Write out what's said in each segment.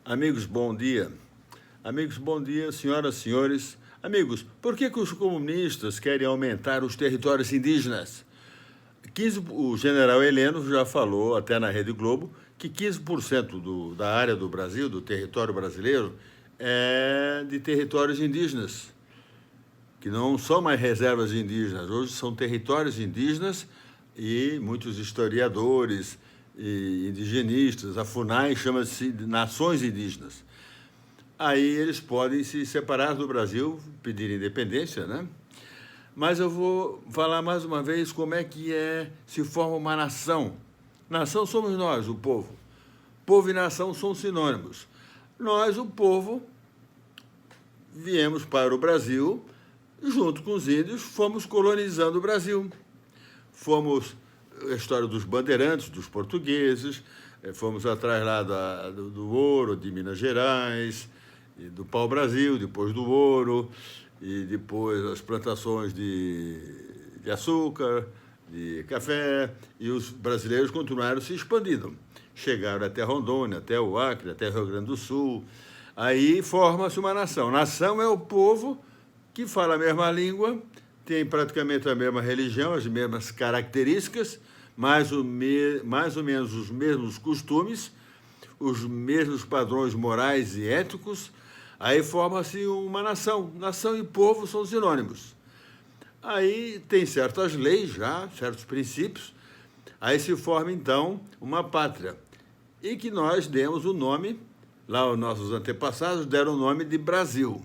Amigos, bom dia. Amigos, bom dia, senhoras e senhores. Amigos, por que os comunistas querem aumentar os territórios indígenas? O general Heleno já falou, até na Rede Globo, que 15% da área do Brasil, do território brasileiro, é de territórios indígenas, que não são mais reservas indígenas, hoje são territórios indígenas e muitos historiadores e indigenistas, a FUNAI chama-se de nações indígenas. Aí eles podem se separar do Brasil, pedir independência, né? Mas eu vou falar mais uma vez como é que se forma uma nação. Nação somos nós, o povo. Povo e nação são sinônimos. Nós, o povo, viemos para o Brasil, junto com os índios, fomos colonizando o Brasil. Fomos a história dos bandeirantes, dos portugueses, fomos atrás lá do ouro, de Minas Gerais, e do pau-brasil, depois do ouro, e depois as plantações de açúcar, de café, e os brasileiros continuaram se expandindo. Chegaram até Rondônia, até o Acre, até o Rio Grande do Sul. Aí forma-se uma nação. Nação é o povo que fala a mesma língua, tem praticamente a mesma religião, as mesmas características, mais ou menos os mesmos costumes, os mesmos padrões morais e éticos. Aí forma-se uma nação. Nação e povo são sinônimos. Aí tem certas leis já, certos princípios. Aí se forma, então, uma pátria. E que nós demos o nome, lá os nossos antepassados deram o nome de Brasil.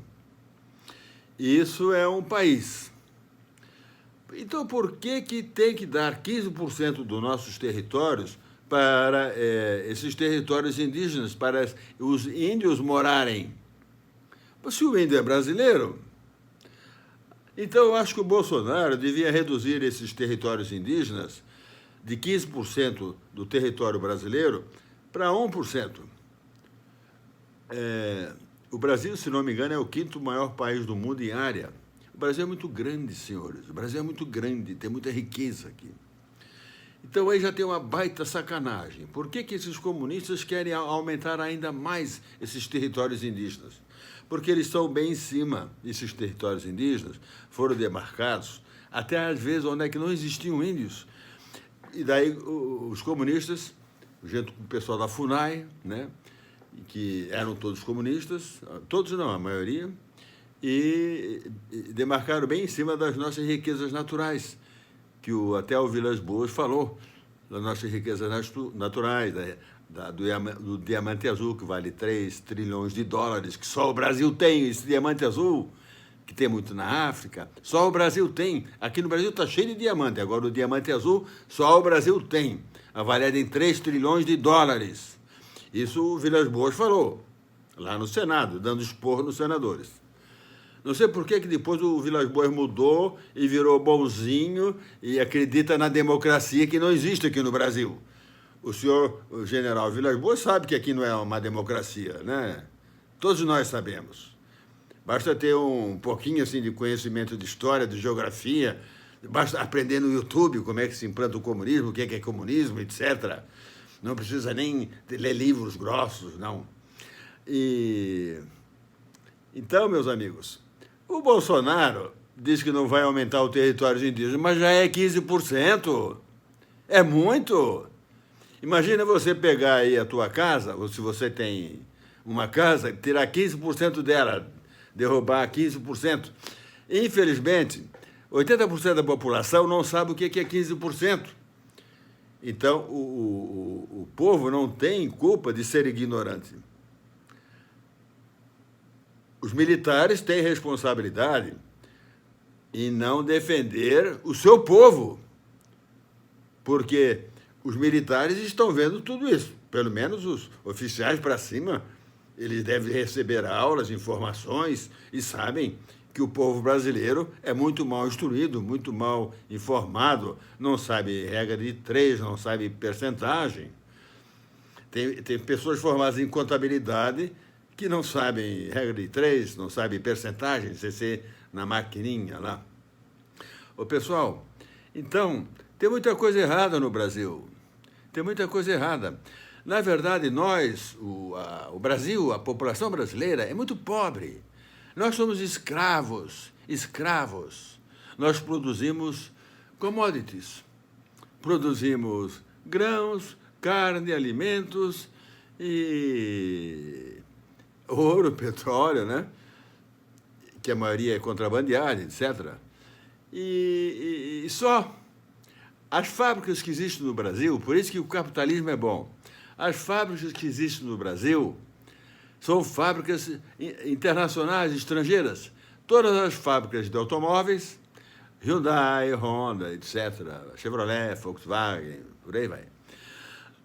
Isso é um país. Então, por que tem que dar 15% dos nossos territórios para esses territórios indígenas, para os índios morarem? Se o índio é brasileiro, então eu acho que o Bolsonaro devia reduzir esses territórios indígenas de 15% do território brasileiro para 1%. O Brasil, se não me engano, é o quinto maior país do mundo em área. O Brasil é muito grande, senhores. O Brasil é muito grande, tem muita riqueza aqui. Então aí já tem uma baita sacanagem. Por que esses comunistas querem aumentar ainda mais esses territórios indígenas? Porque eles estão bem em cima desses territórios indígenas, foram demarcados, até às vezes onde é que não existiam índios. E daí os comunistas, junto com o pessoal da FUNAI, né, que eram todos comunistas, todos não, a maioria, e demarcaram bem em cima das nossas riquezas naturais, que até o Vilas Boas falou, das nossas riquezas naturais, do diamante azul, que vale 3 trilhões de dólares, que só o Brasil tem, esse diamante azul, que tem muito na África, só o Brasil tem. Aqui no Brasil está cheio de diamante, agora o diamante azul só o Brasil tem, avaliado em 3 trilhões de dólares. Isso o Vilas Boas falou, lá no Senado, dando esporro nos senadores. Não sei por que depois o Vilas Boas mudou e virou bonzinho e acredita na democracia que não existe aqui no Brasil. O general Vilas Boas sabe que aqui não é uma democracia, né? Todos nós sabemos. Basta ter um pouquinho assim de conhecimento de história, de geografia, basta aprender no YouTube como é que se implanta o comunismo, o que é comunismo, etc. Não precisa nem ler livros grossos, não. Então, meus amigos, o Bolsonaro diz que não vai aumentar o território indígena, mas já é 15%. É muito. Imagina você pegar aí a tua casa, ou se você tem uma casa, tirar 15% dela, derrubar 15%. Infelizmente, 80% da população não sabe o que é 15%. Então, o povo não tem culpa de ser ignorante. Os militares têm responsabilidade em não defender o seu povo, porque os militares estão vendo tudo isso, pelo menos os oficiais para cima, eles devem receber aulas, informações e sabem que o povo brasileiro é muito mal instruído, muito mal informado, não sabe regra de 3, não sabe percentagem. Tem pessoas formadas em contabilidade que não sabem regra de 3, não sabem percentagem, CC na maquininha lá. Ô, pessoal, então, tem muita coisa errada no Brasil. Tem muita coisa errada. Na verdade, o Brasil, a população brasileira é muito pobre. Nós somos escravos, escravos. Nós produzimos commodities, produzimos grãos, carne, alimentos e ouro, petróleo, né? Que a maioria é contrabandeada, etc. E só as fábricas que existem no Brasil, por isso que o capitalismo é bom, as fábricas que existem no Brasil são fábricas internacionais, estrangeiras. Todas as fábricas de automóveis, Hyundai, Honda, etc., Chevrolet, Volkswagen, por aí vai.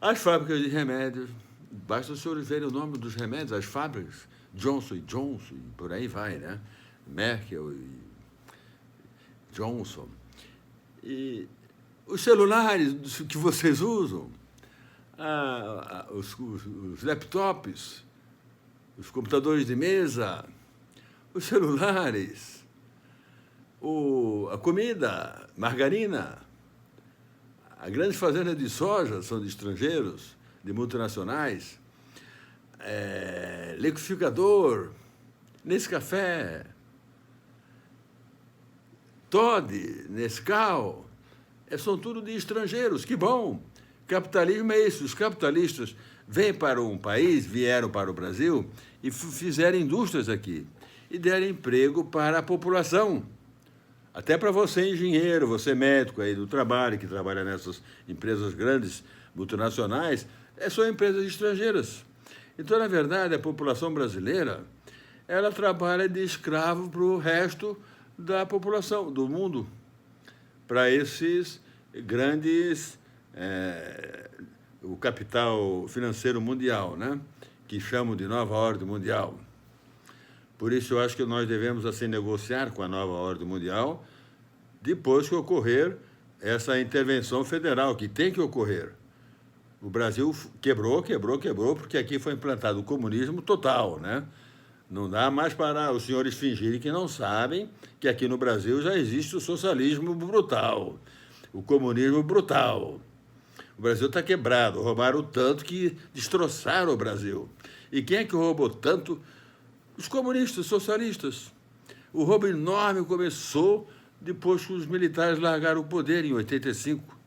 As fábricas de remédios, basta os senhores verem o nome dos remédios, as fábricas, Johnson Johnson, por aí vai, né? Merkel e Johnson. E os celulares que vocês usam, os laptops, os computadores de mesa, os celulares, a comida, margarina, as grandes fazendas de soja são de estrangeiros, de multinacionais, liquidificador, Nescafé, Toddy, Nescau, são tudo de estrangeiros. Que bom! Capitalismo é isso. Os capitalistas vêm para um país, vieram para o Brasil e fizeram indústrias aqui e deram emprego para a população. Até para você, engenheiro, você médico aí do trabalho, que trabalha nessas empresas grandes, multinacionais, são empresas estrangeiras. Então, na verdade, a população brasileira, ela trabalha de escravo para o resto da população, do mundo, para esses grandes, o capital financeiro mundial, né? Que chamam de nova ordem mundial. Por isso, eu acho que nós devemos, assim, negociar com a nova ordem mundial depois que ocorrer essa intervenção federal, que tem que ocorrer. O Brasil quebrou, porque aqui foi implantado o comunismo total, né? Não dá mais para os senhores fingirem que não sabem que aqui no Brasil já existe o socialismo brutal, o comunismo brutal. O Brasil está quebrado, roubaram tanto que destroçaram o Brasil. E quem é que roubou tanto? Os comunistas, os socialistas. O roubo enorme começou depois que os militares largaram o poder, em 85.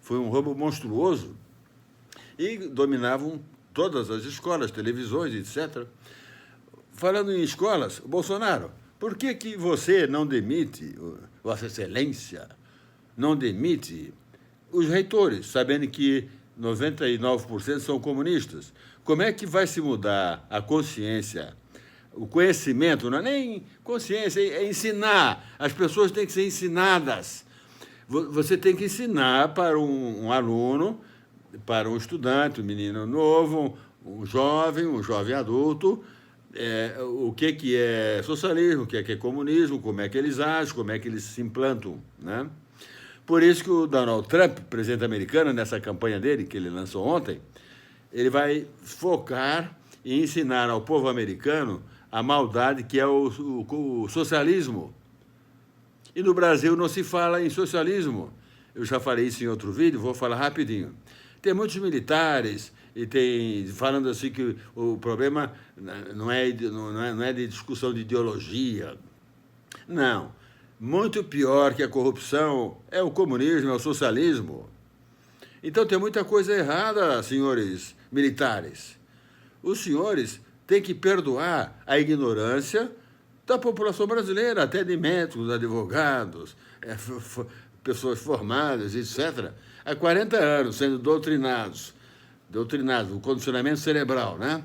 Foi um roubo monstruoso. E dominavam todas as escolas, televisões, etc. Falando em escolas, Bolsonaro, por que você não demite, Vossa Excelência, não demite os reitores, sabendo que 99% são comunistas? Como é que vai se mudar a consciência? O conhecimento não é nem consciência, é ensinar. As pessoas têm que ser ensinadas. Você tem que ensinar para um aluno, para um estudante, um menino novo, um jovem adulto, o que é socialismo, o que é comunismo, como é que eles agem, como é que eles se implantam, né? Por isso que o Donald Trump, presidente americano, nessa campanha dele, que ele lançou ontem, ele vai focar em ensinar ao povo americano a maldade que é o socialismo. E no Brasil não se fala em socialismo. Eu já falei isso em outro vídeo, vou falar rapidinho. Tem muitos militares e tem falando assim que o problema não é de discussão de ideologia. Não. Muito pior que a corrupção é o comunismo, é o socialismo. Então tem muita coisa errada, senhores militares. Os senhores têm que perdoar a ignorância da população brasileira, até de médicos, advogados, pessoas formadas, etc., há 40 anos sendo doutrinados, o condicionamento cerebral, né?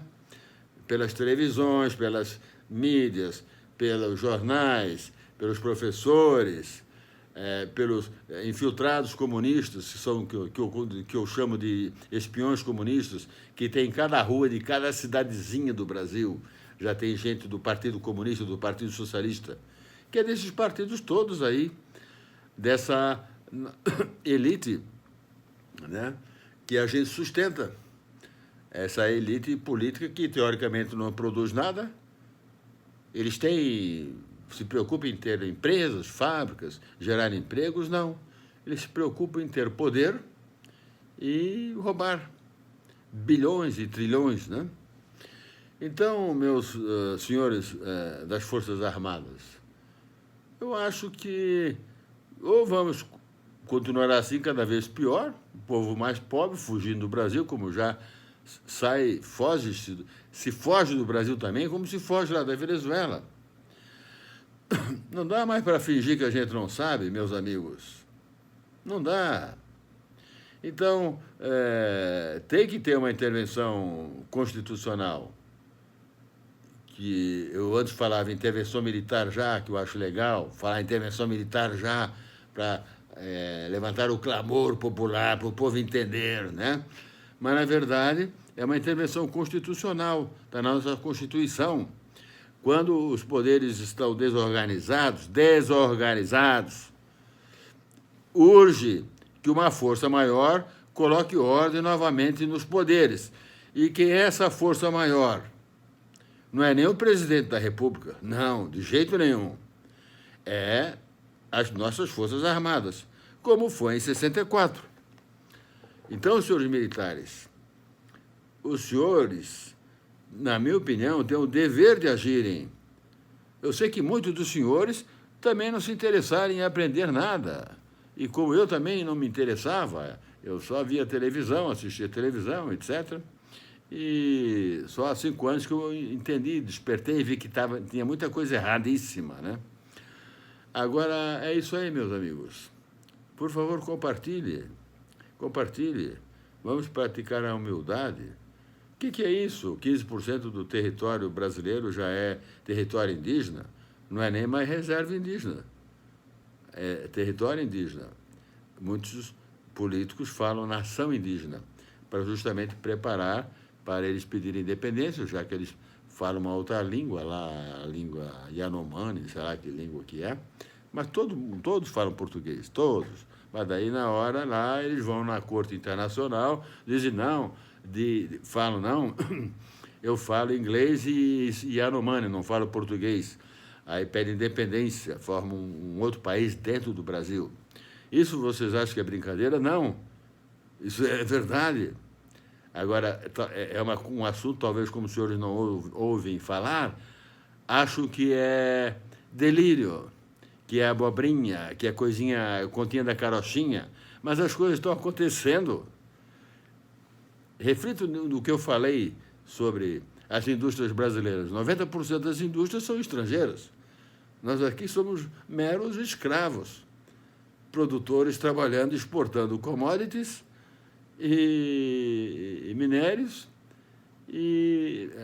Pelas televisões, pelas mídias, pelos jornais, pelos professores, pelos infiltrados comunistas, que eu chamo de espiões comunistas, que tem em cada rua de cada cidadezinha do Brasil. Já tem gente do Partido Comunista, do Partido Socialista, que é desses partidos todos aí, dessa elite, né, que a gente sustenta. Essa elite política que, teoricamente, não produz nada. Eles se preocupam em ter empresas, fábricas, gerar empregos? Não. Eles se preocupam em ter poder e roubar. bilhões e trilhões, né? Então, meus senhores das Forças Armadas, eu acho que ou vamos continuar assim cada vez pior, o povo mais pobre fugindo do Brasil, como já se foge do Brasil também, como se foge lá da Venezuela. Não dá mais para fingir que a gente não sabe, meus amigos. Não dá. Então, tem que ter uma intervenção constitucional, que eu antes falava intervenção militar já, que eu acho legal, falar intervenção militar já para levantar o clamor popular, para o povo entender, né? Mas, na verdade, é uma intervenção constitucional, está na nossa Constituição. Quando os poderes estão desorganizados, urge que uma força maior coloque ordem novamente nos poderes. E quem é essa força maior? Não é nem o presidente da República, não, de jeito nenhum. É as nossas Forças Armadas, como foi em 64. Então, senhores militares, os senhores, na minha opinião, têm o dever de agirem. Eu sei que muitos dos senhores também não se interessaram em aprender nada. E como eu também não me interessava, eu só via televisão, assistia televisão, etc. E só há 5 anos que eu entendi, despertei e vi que tinha muita coisa erradíssima, né? Agora, é isso aí, meus amigos. Por favor, compartilhe. Vamos praticar a humildade. O que é isso? 15% do território brasileiro já é território indígena? Não é nem mais reserva indígena. É território indígena. Muitos políticos falam nação indígena, para justamente preparar para eles pedirem independência, já que eles falam uma outra língua, lá, a língua Yanomami, sei lá que língua que é, mas todos falam português, todos. Mas daí, na hora, lá, eles vão na Corte Internacional, dizem não, falam não, eu falo inglês e Yanomami, não falo português. Aí pedem independência, formam um outro país dentro do Brasil. Isso vocês acham que é brincadeira? Não. Isso é verdade. Agora, é um assunto, talvez, como os senhores não ouvem falar, acho que é delírio, que é abobrinha, que é continha da carochinha, mas as coisas estão acontecendo. Reflito no que eu falei sobre as indústrias brasileiras. 90% das indústrias são estrangeiras. Nós aqui somos meros escravos, produtores trabalhando, exportando commodities e minérios,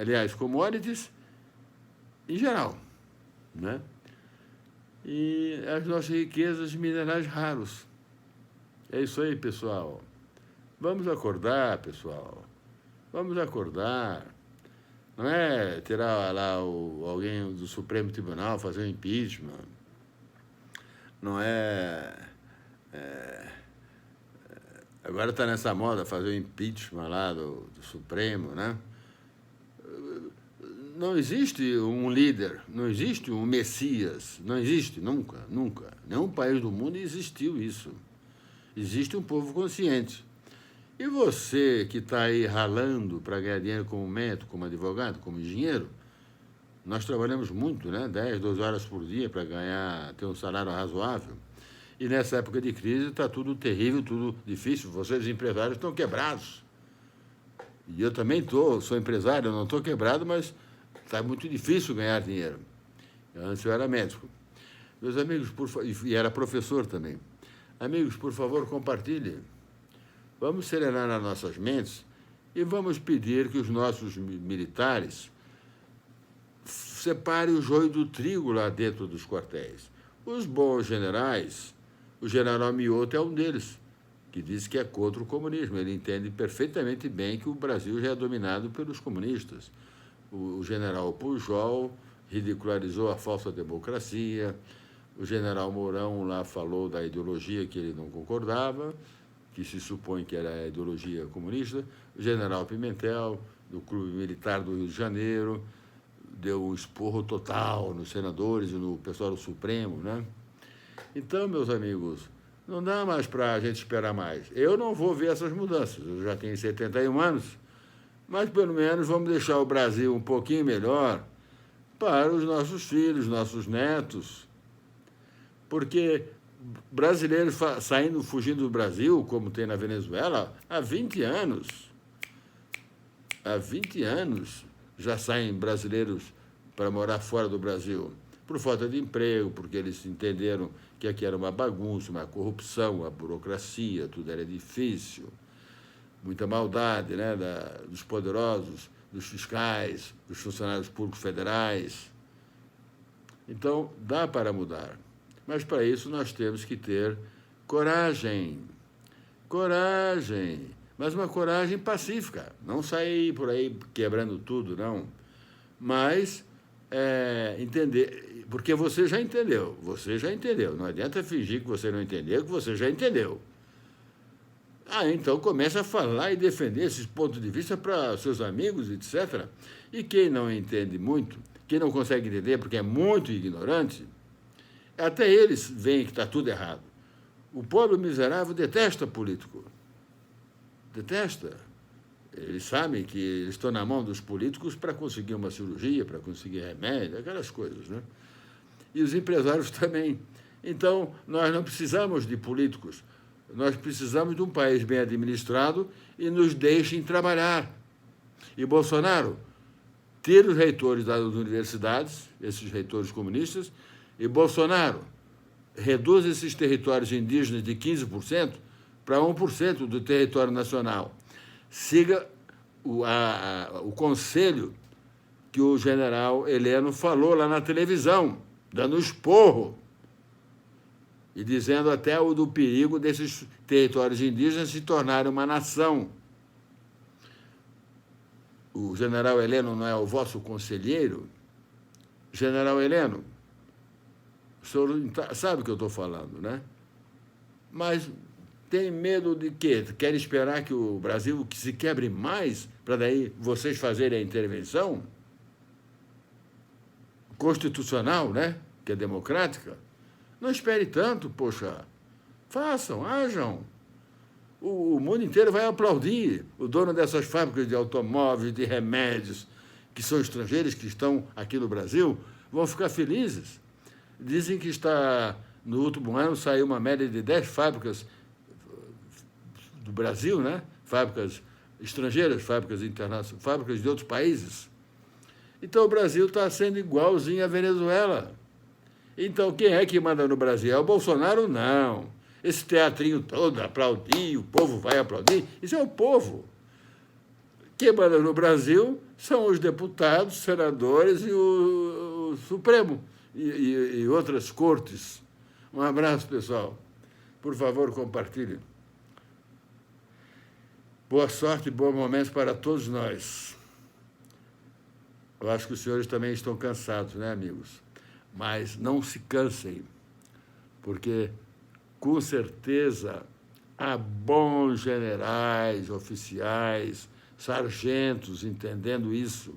aliás, commodities em geral, né? E as nossas riquezas minerais raros. É isso aí, pessoal. Vamos acordar, pessoal. Vamos acordar. Não é tirar lá alguém do Supremo Tribunal, fazer um impeachment. Não agora está nessa moda fazer o impeachment lá do Supremo, né? Não existe um líder, não existe um Messias, não existe, nunca. Nenhum país do mundo existiu isso. Existe um povo consciente. E você que está aí ralando para ganhar dinheiro como médico, como advogado, como engenheiro, nós trabalhamos muito, né? 10, 12 horas por dia para ter um salário razoável. E nessa época de crise está tudo terrível, tudo difícil. Vocês, empresários, estão quebrados. E eu também sou empresário, eu não estou quebrado, mas está muito difícil ganhar dinheiro. Antes eu era médico. Meus amigos, e era professor também. Amigos, por favor, compartilhem. Vamos serenar as nossas mentes e vamos pedir que os nossos militares separem o joio do trigo lá dentro dos quartéis. Os bons generais, o general Mioto é um deles, que diz que é contra o comunismo. Ele entende perfeitamente bem que o Brasil já é dominado pelos comunistas. O general Pujol ridicularizou a falsa democracia, o general Mourão lá falou da ideologia que ele não concordava, que se supõe que era a ideologia comunista. O general Pimentel, do Clube Militar do Rio de Janeiro, deu um esporro total nos senadores e no pessoal do Supremo, né? Então, meus amigos, não dá mais para a gente esperar mais. Eu não vou ver essas mudanças. Eu já tenho 71 anos, mas pelo menos vamos deixar o Brasil um pouquinho melhor para os nossos filhos, nossos netos, porque brasileiros saindo, fugindo do Brasil, como tem na Venezuela, há 20 anos. Há 20 anos já saem brasileiros para morar fora do Brasil, por falta de emprego, porque eles entenderam que aqui era uma bagunça, uma corrupção, uma burocracia, tudo era difícil, muita maldade, né, dos poderosos, dos fiscais, dos funcionários públicos federais. Então, dá para mudar. Mas, para isso, nós temos que ter coragem. Coragem. Mas uma coragem pacífica. Não sair por aí quebrando tudo, não. Mas entender. Porque você já entendeu. Você já entendeu. Não adianta fingir que você não entendeu, que você já entendeu. Então começa a falar e defender esses pontos de vista para seus amigos, etc. E quem não entende muito, quem não consegue entender porque é muito ignorante, até eles veem que está tudo errado. O pobre miserável detesta político. Detesta. Eles sabem que eles estão na mão dos políticos para conseguir uma cirurgia, para conseguir remédio, aquelas coisas, né? E os empresários também. Então, nós não precisamos de políticos. Nós precisamos de um país bem administrado e nos deixem trabalhar. E Bolsonaro tira os reitores das universidades, esses reitores comunistas, e Bolsonaro reduz esses territórios indígenas de 15% para 1% do território nacional. Siga o conselho que o general Heleno falou lá na televisão, dando esporro, e dizendo até o do perigo desses territórios indígenas se tornarem uma nação. O general Heleno não é o vosso conselheiro? General Heleno, o senhor sabe o que eu estou falando, né? Mas tem medo de quê? Quer esperar que o Brasil se quebre mais para daí vocês fazerem a intervenção constitucional, né? Que é democrática? Não espere tanto, poxa. Façam, hajam. O mundo inteiro vai aplaudir. O dono dessas fábricas de automóveis, de remédios, que são estrangeiros, que estão aqui no Brasil, vão ficar felizes. Dizem que no último ano saiu uma média de 10 fábricas do Brasil, né? Fábricas estrangeiras, fábricas internacionais, fábricas de outros países. Então, o Brasil está sendo igualzinho à Venezuela. Então, quem é que manda no Brasil? É o Bolsonaro? Não. Esse teatrinho todo, aplaudir, o povo vai aplaudir, isso é o povo. Quem manda no Brasil são os deputados, senadores e o Supremo e outras cortes. Um abraço, pessoal. Por favor, compartilhem. Boa sorte e bons momentos para todos nós. Eu acho que os senhores também estão cansados, né, amigos? Mas não se cansem, porque, com certeza, há bons generais, oficiais, sargentos entendendo isso.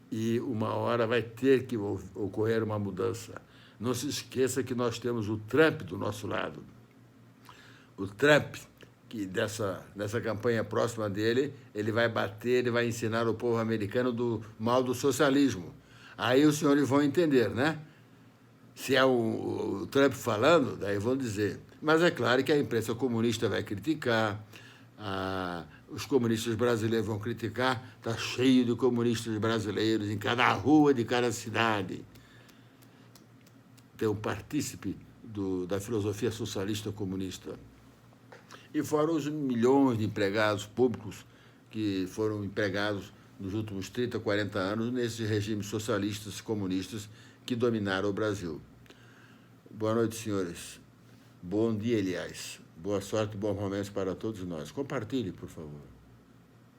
E uma hora vai ter que ocorrer uma mudança. Não se esqueça que nós temos o Trump do nosso lado. O Trump, que nessa campanha próxima dele, ele vai bater, ele vai ensinar o povo americano do mal do socialismo. Aí os senhores vão entender, né? Se é o Trump falando, daí vão dizer. Mas é claro que a imprensa comunista vai criticar, os comunistas brasileiros vão criticar, está cheio de comunistas brasileiros em cada rua de cada cidade. Tem um partícipe da filosofia socialista comunista. E fora os milhões de empregados públicos que foram empregados nos últimos 30, 40 anos nesses regimes socialistas comunistas que dominaram o Brasil. Boa noite, senhores. Bom dia, aliás. Boa sorte e bons momentos para todos nós. Compartilhe, por favor.